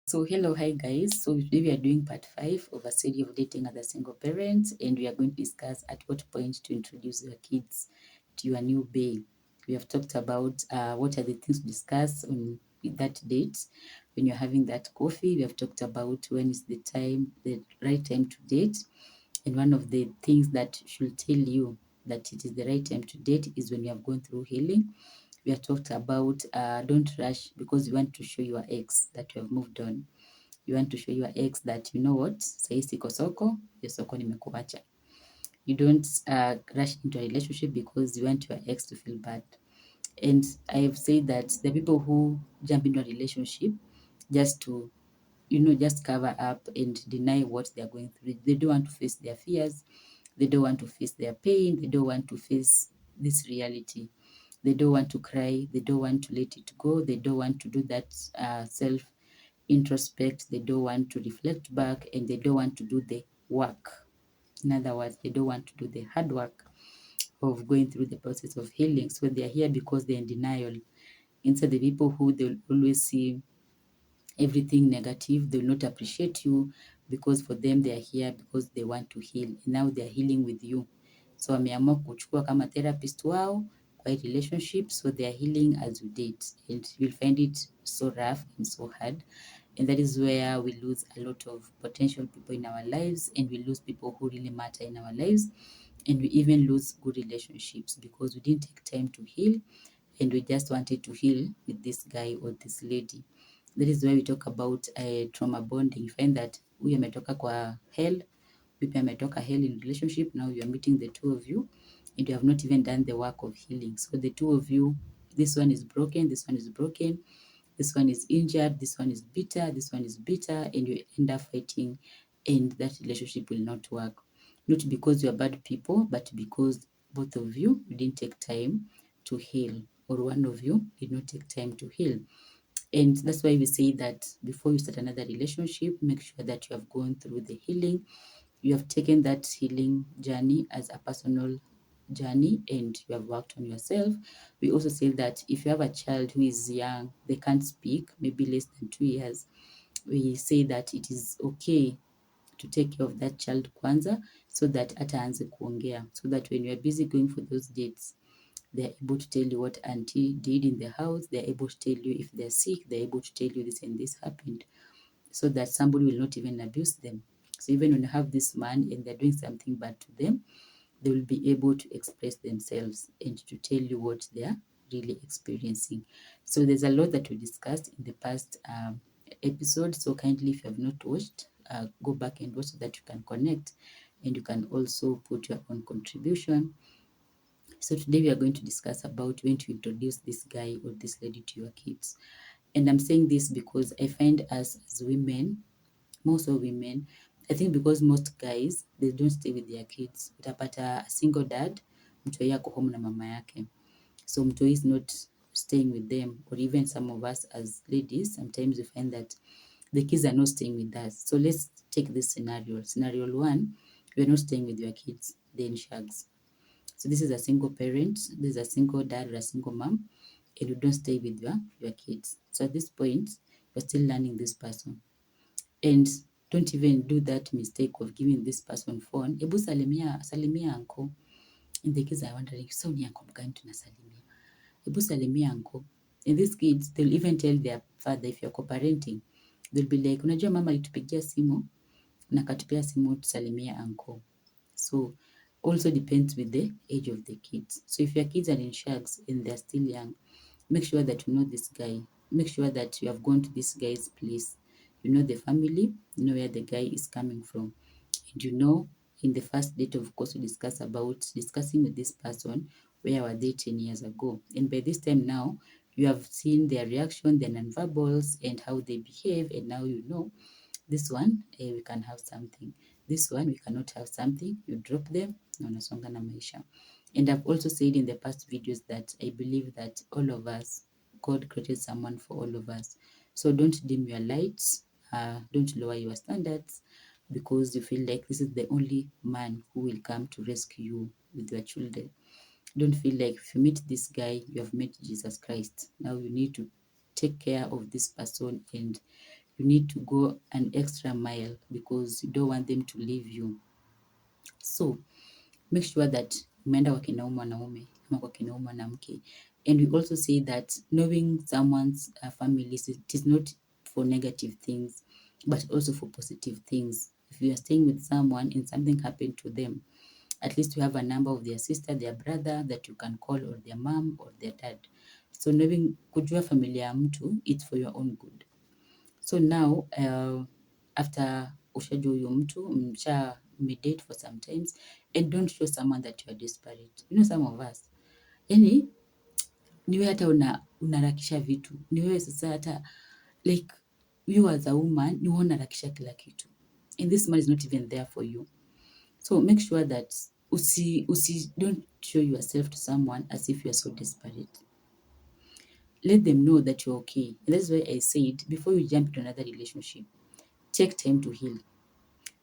So hello, hi guys. So today we are doing part 5 of a series of dating as a single parent, and we are going to discuss at what point to introduce your kids to your new bae. We have talked about what are the things to discuss on that date when you're having that coffee. We have talked about when is the right time to date, and one of the things that should tell you that it is the right time to date is when you have gone through healing. We have talked about don't rush because you want to show your ex that you have moved on. You want to show your ex that you know what, sahi siko soko, hiyo soko nimekuacha. You don't rush into a relationship because you want your ex to feel bad. And I have said that the people who jump into a relationship just to, just cover up and deny what they are going through. They don't want to face their fears. They don't want to face their pain. They don't want to face this reality. They don't want to cry. They don't want to let it go. They don't want to do that self introspect. They don't want to reflect back, and they don't want to do the work. In other words, they don't want to do the hard work of going through the process of healing. So they are here because they're in denial. Instead, the people who they'll always see everything negative, they will not appreciate you because for them they are here because they want to heal. And now they are healing with you. So wameamua kuchukua kama therapist wao kwa hii relationship, so they are healing as you date, and you'll find it so rough and so hard. And that is where we lose a lot of potential people in our lives, and we lose people who really matter in our lives, and we even lose good relationships because we didn't take time to heal, and we just wanted to heal with this guy or this lady. That is why we talk about trauma bonding. You find that huyu ametoka kwa hell, huyu pia ametoka hell in relationship. Now you are meeting the two of you, and you have not even done the work of healing. So the two of you, this one is broken, this one is broken, this one is injured, this one is bitter, this one is bitter, and you end up fighting, and that relationship will not work. Not because you are bad people, but because both of you didn't take time to heal, or one of you did not take time to heal. And that's why we say that before you start another relationship, make sure that you have gone through the healing. You have taken that healing journey as a personal journey, and you have worked on yourself. We also say that if you have a child who is young, they can't speak, maybe less than 2 years, we say that it is okay to take care of that child kwanza, so that ataanze kuongea, so that when you are busy going for those dates, they're able to tell you what auntie did in the house. They're able to tell you if they're sick. They're able to tell you this and this happened, so that somebody will not even abuse them. So even when you have this man and they're doing something bad to them, they will be able to express themselves and to tell you what they are really experiencing. So there's a lot that we discussed in the past episode. So kindly, if you have not watched, go back and watch so that you can connect, and you can also put your own contribution. So today we are going to discuss about when to introduce this guy or this lady to your kids. And I'm saying this because I find us as women, most of women, I think because most guys, they don't stay with their kids. Utapata a single dad, mtoi ako home na mama yake. So mtoi is not staying with them, or even some of us as ladies, sometimes we find that the kids are not staying with us. So let's take this scenario. Scenario one, you're not staying with your kids, then shags. So this is a single parent, this is a single dad or a single mom, and you don't stay with your kids. So at this point, you're still learning this person. And don't even do that mistake of giving this person phone. Ebu salimia uncle. And the kids are wondering, so ni uncle mgani tunasalimia? Ebu salimia uncle. And these kids, they'll even tell their father, if you're co-parenting, they'll be like, unajua mama alitupigia simu, na katupia simu tusalimia uncle. So also depends with the age of the kids. So if your kids are in shags and they're still young, make sure that you know this guy. Make sure that you have gone to this guy's place. You know the family, you know where the guy is coming from. And you know, in the first date, of course, we discuss about discussing with this person where were they 10 years ago. And by this time now, you have seen their reaction, their nonverbals, and how they behave, and now you know this one we can have something, this one we cannot have something. You drop them na unasonga na maisha. And I've also said in the past videos that I believe that all of us, God created someone for all of us. So don't dim your lights, don't lower your standards because you feel like this is the only man who will come to rescue you with your children. Don't feel like if you meet this guy, you have met Jesus Christ. Now you need to take care of this person and you need to go an extra mile because you don't want them to leave you. So make sure that umeenda kwa kina huyu mwanaume ama kwa kina huyu mwanamke. And we also say that knowing someone's families, it is not for negative things but also for positive things. If you are staying with someone and something happened to them, at least you have a number of their sister, their brother that you can call, or their mom or their dad. So knowing, kujua familia ya mtu, it's for your own good. So now after ushajua huyo mtu, mmedate for some times, and don't show someone that you are desperate. You know some of us, yani ni wewe hata unaharakisha vitu, ni wewe sasa hata like you as a woman ni wewe unaharakisha kila kitu, and this man is not even there for you. So make sure that don't show yourself to someone as if you are so desperate. Let them know that you're okay. And that's why I said before you jump into another relationship, take time to heal.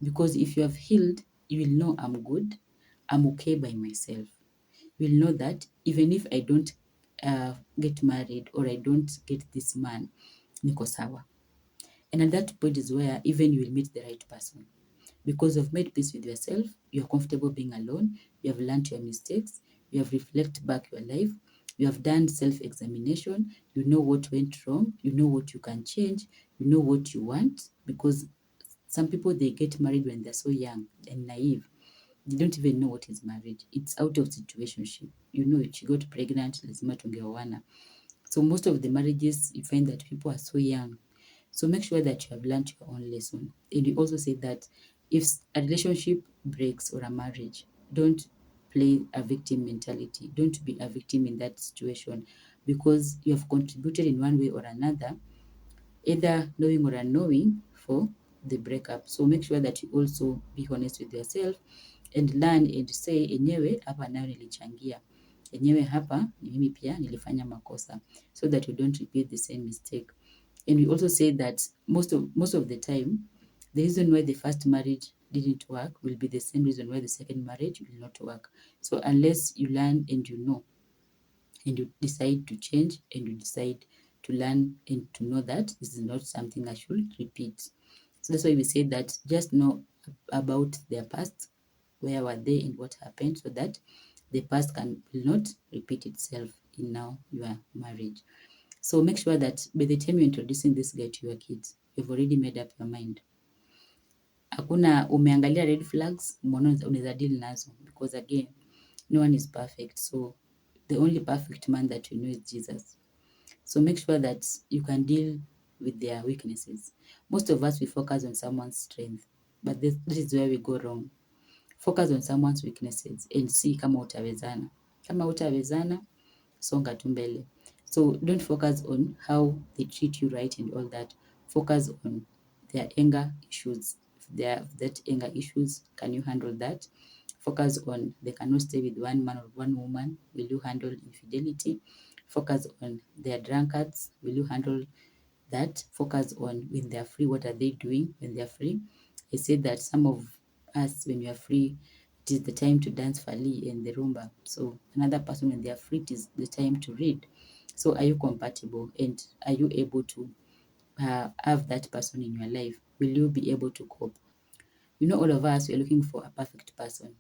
Because if you have healed, you will know I'm good, I'm okay by myself. You will know that even if I don't get married or I don't get this man, niko sawa. And at that point is where even you will meet the right person. Because you've made peace with yourself, you're comfortable being alone, you have learned your mistakes, you have reflected back your life, you have done self-examination, you know what went wrong, you know what you can change, you know what you want. Because some people, they get married when they're so young and naive. They don't even know what is marriage. It's out of situationship. You know, she got pregnant, lazima tungeoana. So most of the marriages, you find that people are so young. So make sure that you have learned your own lesson. And we also say that if a relationship breaks or a marriage, don't play a victim mentality. Don't be a victim in that situation, because you have contributed in one way or another, either knowing or unknowing, for the breakup. So make sure that you also be honest with yourself and learn and say, enyewe hapa nayo nilichangia, enyewe hapa ni mimi pia nilifanya makosa, so that you don't repeat the same mistake. And we also say that most of the time, the reason why the first marriage didn't work will be the same reason why the second marriage will not work. So unless you learn and you know, and you decide to change, and you decide to learn and to know that this is not something I should repeat. So that's why we say that just know about their past, where were they and what happened, so that the past will not repeat itself in now your marriage. So make sure that by the time you're introducing this guy to your kids, you've already made up your mind. Hakuna umeangalia red flags, unaweza deal nazo, because again, no one is perfect. So the only perfect man that you know is Jesus. So make sure that you can deal with their weaknesses. Most of us, we focus on someone's strength, but this is where we go wrong. Focus on someone's weaknesses and see kama utawezana. Kama utawezana, songa tu mbele. So don't focus on how they treat you right and all that. Focus on their anger issues. If they have that anger issues, can you handle that? Focus on they cannot stay with one man or one woman. Will you handle infidelity? Focus on their drunkards. Will you handle that? Focus on when they're free, what are they doing when they're free? I said that some of us, when we are free, it is the time to dance Fali and the rumba. So another person, when they are free, it is the time to read. So are you compatible, and are you able to have that person in your life? Will you be able to cope? You know, all of us, we're looking for a perfect person.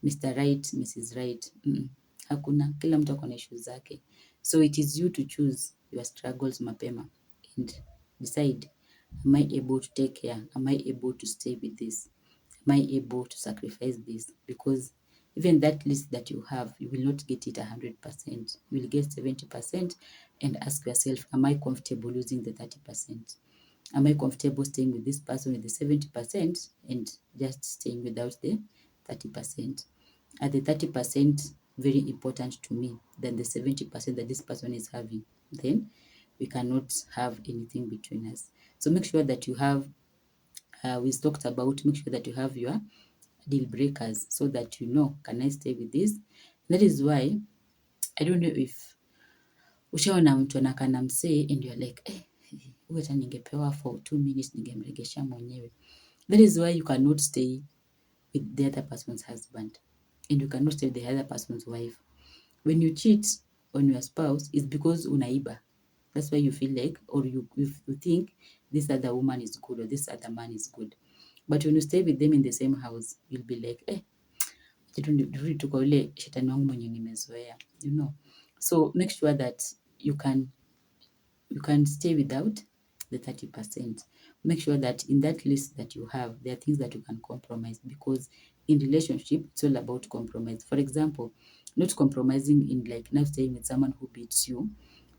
Mr. Right, Mrs. Right. Hakuna, kila mtu ako na issues zake. So it is you to choose your struggles mapema and decide, am I able to take care? Am I able to stay with this? Am I able to sacrifice this? Because even that list that you have, you will not get it 100%. You will get 70%, and ask yourself, am I comfortable losing the 30%? Am I comfortable staying with this person with the 70% and just staying without the 30%? Are the 30% very important to me than the 70% that this person is having? Then we cannot have anything between us. So make sure that you have, we talked about, make sure that you have your deal breakers, so that you know, can I stay with this? That is why, I don't know if ushaona mtu anakaa na msee and you're like, huyu hata ningepewa for 2 minutes ningemregesha mwenyewe. That is why you cannot stay with the other person's husband, and you cannot stay with the other person's wife. When you cheat on your spouse, it's because unaiba. That's why you feel like, or you think this other woman is good or this other man is good. But when you stay with them in the same house, you'll be like, turudi tu kwa ule shetani wangu mwenye nimezoea, you know. So make sure that you can stay without the 30%. Make sure that in that list that you have, there are things that you can compromise, because in relationship, it's all about compromise. For example, not compromising in like now staying with someone who beats you,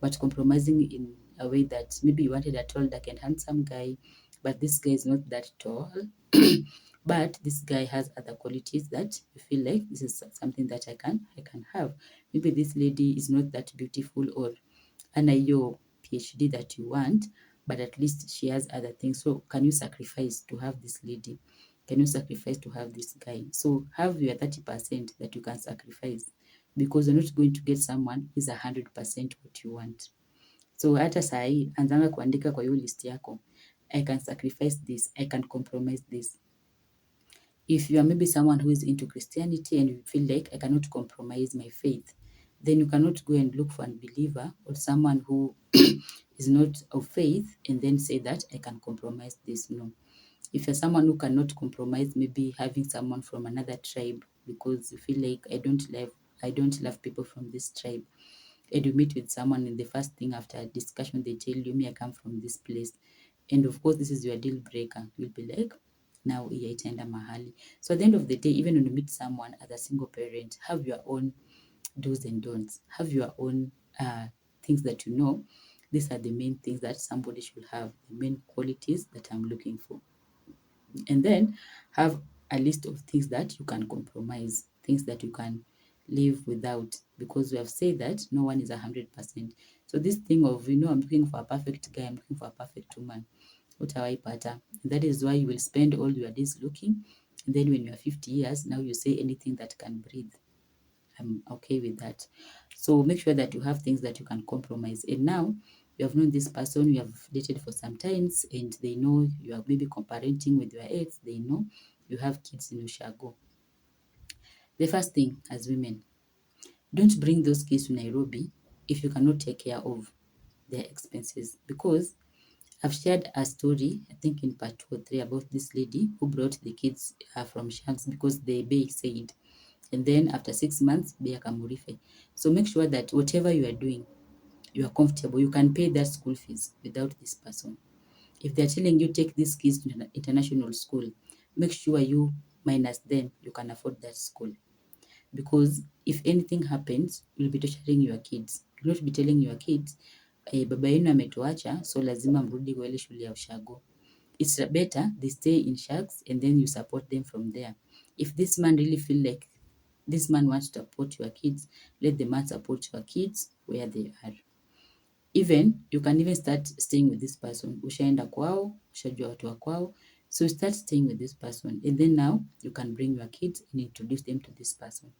but compromising in a way that maybe you wanted a tall, dark and handsome guy, but this guy is not that tall. But this guy has other qualities that you feel like this is something that I can have. Maybe this lady is not that beautiful or ana hiyo PhD that you want, but at least she has other things. So can you sacrifice to have this lady? Can you sacrifice to have this guy? So have your 30% that you can sacrifice, because you're not going to get someone who is 100% what you want. So hata sahi anzanga kuandika kwa hiyo list yako, I can sacrifice this, I can compromise this. If you are maybe someone who is into Christianity and you feel like I cannot compromise my faith, then you cannot go and look for an unbeliever or someone who is not of faith and then say that I can compromise this. No. If you're someone who cannot compromise, maybe having someone from another tribe because you feel like I don't love people from this tribe, and you meet with someone and the first thing after a discussion they tell you, me I come from this place, and of course this is your deal breaker, you'll be like, now hii itaenda mahali. So at the end of the day, even when you meet someone as a single parent, have your own do's and don'ts, have your own things that you know, these are the main things that somebody should have, the main qualities that I'm looking for. And then have a list of things that you can compromise, things that you can live without, because we have said that no one is 100%. So this thing of, I'm looking for a perfect guy, I'm looking for a perfect woman, utawaipata. That is why you will spend all your days looking, and then when you are 50 years, now you say anything that can breathe. I'm okay with that. So make sure that you have things that you can compromise. And now you have known this person, you have dated for some times, and they know you are maybe comparing with your ex, they know you have kids in Ushago. The first thing as women, don't bring those kids to Nairobi if you cannot take care of their expenses, because I've shared a story, I think in part 2 or 3, about this lady who brought the kids from Shanks because the bay said, and then after 6 months, bay akamurife. So make sure that whatever you are doing, you are comfortable. You can pay that school fees without this person. If they're telling you take these kids to an international school, make sure you minus them, you can afford that school. Because if anything happens, you'll be torturing your kids. You'll not be telling your kids, baba yenu ametuacha, so lazima mrudi kwa ile shule ya Ushago. It's better they stay in Sharks and then you support them from there. If this man really feel like this man wants to support your kids, let the man support your kids where they are. Even you can even start staying with this person. Ushaenda kwao, ushajua watu wa kwao, so start staying with this person, and then now you can bring your kids and introduce them to this person.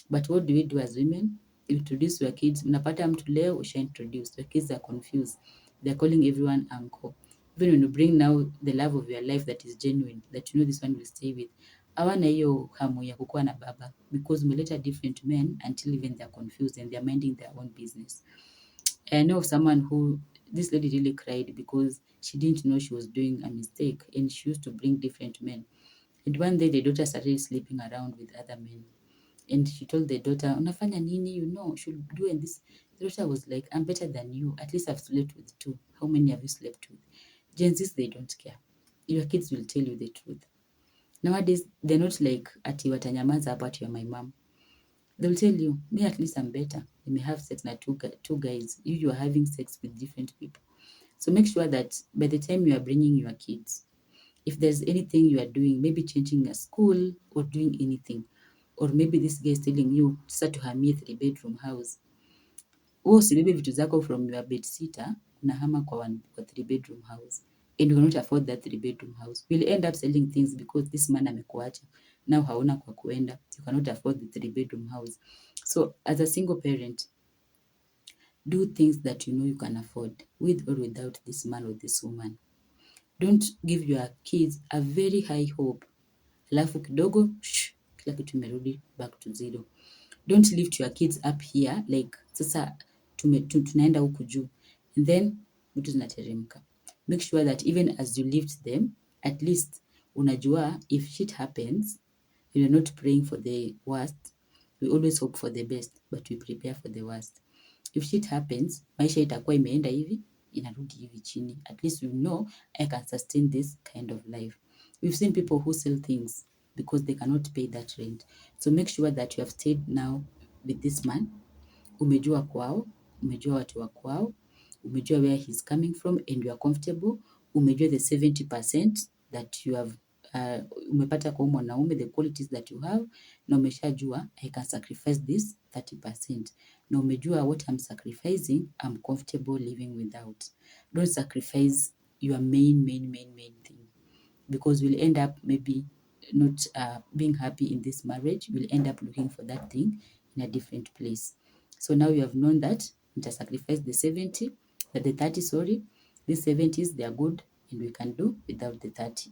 But what do we do as women? Introduce your kids. Unapata mtu leo usha introduce, your kids are confused, they're calling everyone uncle. Even when you bring now the love of your life that is genuine, that you know this one will stay with, hawana hiyo hamu ya kukuwa na baba, because umeleta different men until even they're confused and they're minding their own business. I know of someone who, this lady really cried because she didn't know she was doing a mistake, and she used to bring different men. And one day the daughter started sleeping around with other men. And she told the daughter, unafanya nini? Should do and this. The daughter was like, I'm better than you. At least I've slept with 2. How many have you slept with? Gen Zs, they don't care. Your kids will tell you the truth. Nowadays, they're not like, ati watanyamaza hapo, ati you're my mom. They'll tell you, me at least I'm better. You may have sex na two guys. You are having sex with different people. So make sure that by the time you are bringing your kids, if there's anything you are doing, maybe changing a school or doing anything, or maybe this guy is telling you sasa tuhamie 3-bedroom house, usibebe vitu zako from your bed sitter unahama kwa 3-bedroom house, and you cannot afford that 3-bedroom house. You'll end up selling things because this man amekuacha, now hauna kwa kuenda, you cannot afford the 3-bedroom house. So as a single parent, do things that you know you can afford, with or without this man or this woman. Don't give your kids a very high hope, alafu kidogo kila kitu imerudi back to zero. Don't lift your kids up here like sasa tunaenda huku juu, and then vitu zinateremka. make sure that even as you live them, at least unajua if shit happens, you're not praying for the worst. We always hope for the best, but we prepare for the worst. If shit happens, maisha itakuwa imeenda hivi, inarudi hivi chini. At least you know I can sustain this kind of life. We've seen people who sell things because they cannot pay that rent. So make sure that you have stayed now with this man. Umejua kwao, umejua watu wa kwao, umejua where he's coming from and you are comfortable. Umejua the 70% that you have umepata kwa mwanaume, the qualities that you have, na umeshajua I can sacrifice this 30%, na umejua what I'm sacrificing I'm comfortable living without. Don't sacrifice your main thing, because we'll end up maybe not being happy in this marriage. We'll end up looking for that thing in a different place. So now you have known that sacrifice the 70, the 30, sorry. These 70s, they are good and we can do without the 30.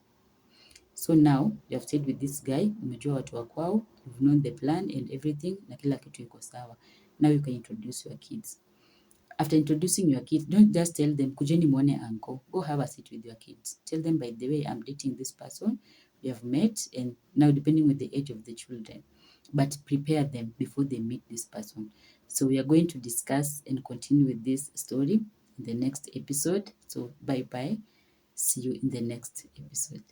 So now you have stayed with this guy, umejua watu wa kwao, you've known the plan and everything, na kila kitu iko sawa. Now you can introduce your kids. After introducing your kids, don't just tell them, kujeni muone uncle. Go have a sit with your kids. Tell them, by the way, I'm dating this person. We have met, and now depending on the age of the children. But prepare them before they meet this person. So we are going to discuss and continue with this story in the next episode. So bye-bye. See you in the next episode.